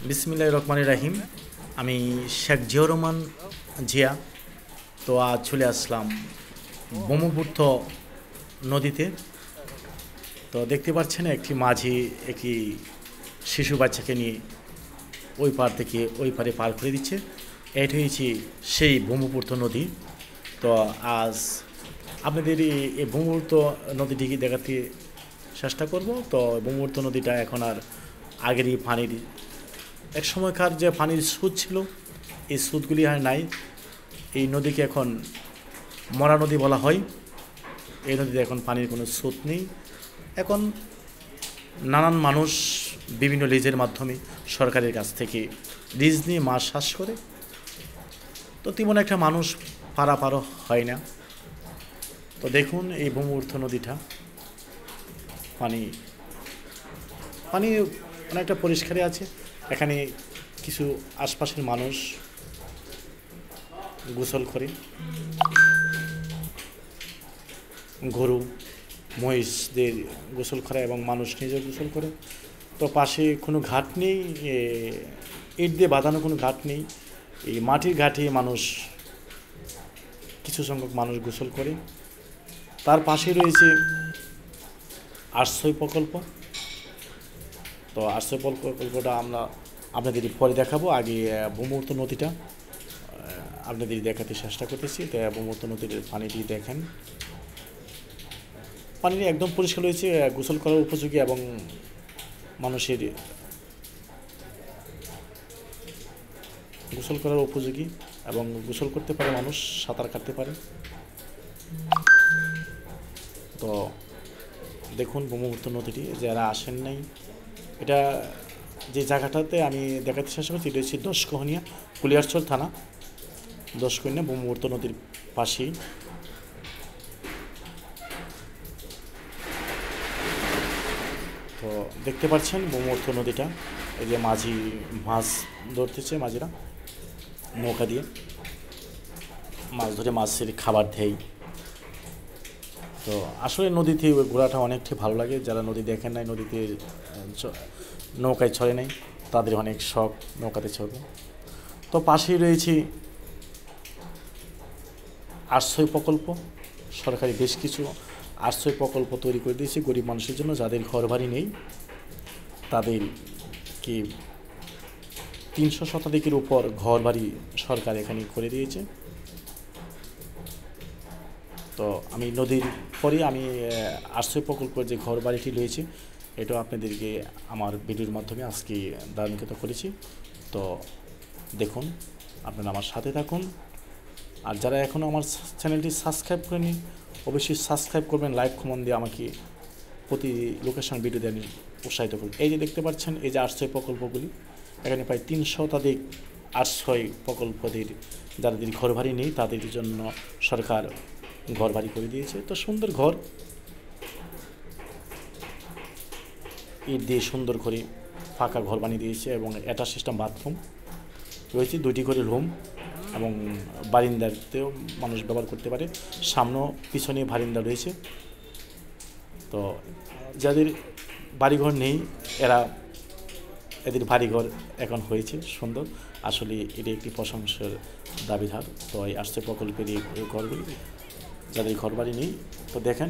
বিসমিল্লাহির রহমানির রাহিম। আমি শেখ জিয়াউর রহমান জিয়া। তো আজ চলে আসলাম ব্রহ্মপুত্র নদীতে। তো দেখতে পাচ্ছেন একটি মাঝি একটি শিশু বাচ্চাকে নিয়ে ওই পার থেকে ওই পারে পার করে দিচ্ছে। এটা হচ্ছে সেই ব্রহ্মপুত্র নদী। তো আজ আপনাদের এই ব্রহ্মপুত্র নদীটিকে দেখাতে চেষ্টা করব। তো ব্রহ্মপুত্র নদীটা এখন আর আগেরই পানির এক সময়কার যে পানির স্রোত ছিল, এই স্রোতগুলি আর নাই। এই নদীকে এখন মরা নদী বলা হয়। এই নদীতে এখন পানির কোনো স্রোত নেই। এখন নানান মানুষ বিভিন্ন লিজের মাধ্যমে সরকারের কাছ থেকে লিজ নিয়ে মাছ চাষ করে। তো তেমন একটা মানুষ পারাপারও হয় না। তো দেখুন এই ব্রহ্মপুত্র নদীটা পানি পানি অনেকটা পরিষ্কারই আছে। এখানে কিছু আশপাশের মানুষ গোসল করে, গরু মহিষদের গোসল করে এবং মানুষ নিজেও গোসল করে। তো পাশে কোনো ঘাট নেই, ইট দিয়ে বাঁধানো কোনো ঘাট নেই। এই মাটির ঘাটে মানুষ কিছু সংখ্যক মানুষ গোসল করে। তার পাশে রয়েছে আশ্রয় প্রকল্প। তো আশ্রয় প্রকল্পটা আমরা আপনাদের পরে দেখাবো। আগে ব্রহ্মপুত্র নদীটা আপনাদের দেখাতে চেষ্টা করতেছি। তো ব্রহ্মপুত্র নদীর পানিটি দেখেন, পানিটি একদম পরিষ্কার রয়েছে, গোসল করার উপযোগী এবং মানুষের গোসল করার উপযোগী এবং গোসল করতে পারে, মানুষ সাঁতার কাটতে পারে। তো দেখুন ব্রহ্মপুত্র নদীটি, যারা আসেন নাই, এটা যে জায়গাটাতে আমি দেখাতে চেষ্টা করছি এটা হচ্ছে দশকোহনিয়া, কুলিয়ারচর থানা, দশকোহনিয়া ব্রহ্মপুত্র নদীর পাশেই। তো দেখতে পাচ্ছেন ব্রহ্মপুত্র নদীটা, এই যে মাঝি মাছ ধরতেছে, মাঝিরা নৌকা দিয়ে মাছ ধরে মাছের খাবার দেয়। তো আসলে নদীতে ঘোরাটা অনেকটাই ভালো লাগে। যারা নদী দেখেন নাই, নদীতে নৌকায় চড়ে নাই, তাদের অনেক শখ নৌকাতে চড়বে। তো পাশেই রয়েছে আশ্রয় প্রকল্প। সরকারি বেশ কিছু আশ্রয় প্রকল্প তৈরি করে দিয়েছে গরিব মানুষের জন্য, যাদের ঘর বাড়ি নেই তাদেরকে 300 শতাধিকের উপর ঘর বাড়ি সরকার এখানে করে দিয়েছে। তো আমি নদীর পরে আমি আশ্রয় প্রকল্পের যে ঘর বাড়িটি রয়েছে এটাও আপনাদেরকে আমার ভিডিওর মাধ্যমে আজকে দায়িত্ব করেছি। তো দেখুন, আপনারা আমার সাথে থাকুন। আর যারা এখনও আমার চ্যানেলটি সাবস্ক্রাইব করেনি অবশ্যই সাবস্ক্রাইব করবেন, লাইক কমেন্ট দিয়ে আমাকে প্রতি লোকেশন ভিডিও দেন উৎসাহিত করুন। এই যে দেখতে পাচ্ছেন, এই যে আশ্রয় প্রকল্পগুলি, এখানে প্রায় 300 শতাধিক আশ্রয় প্রকল্পদের যাদের ঘর বাড়ি নেই তাদের জন্য সরকার ঘর বাড়ি করে দিয়েছে। তো সুন্দর ঘর, ইট দিয়ে সুন্দর করে ফাঁকা ঘর বানিয়ে দিয়েছে এবং অ্যাটাচ সিস্টেম বাথরুম রয়েছে, 2টি করে রুম এবং বারিন্দাতেও মানুষ ব্যবহার করতে পারে। সামনেও পিছনে বারিন্দা রয়েছে। তো যাদের বাড়িঘর নেই এদের বাড়িঘর এখন হয়েছে সুন্দর। আসলে এটি একটি প্রশংসার দাবিদার। তো এই আশ্রয় প্রকল্পের এই ঘরগুলি, যাদের ঘর বাড়ি নেই, তো দেখেন।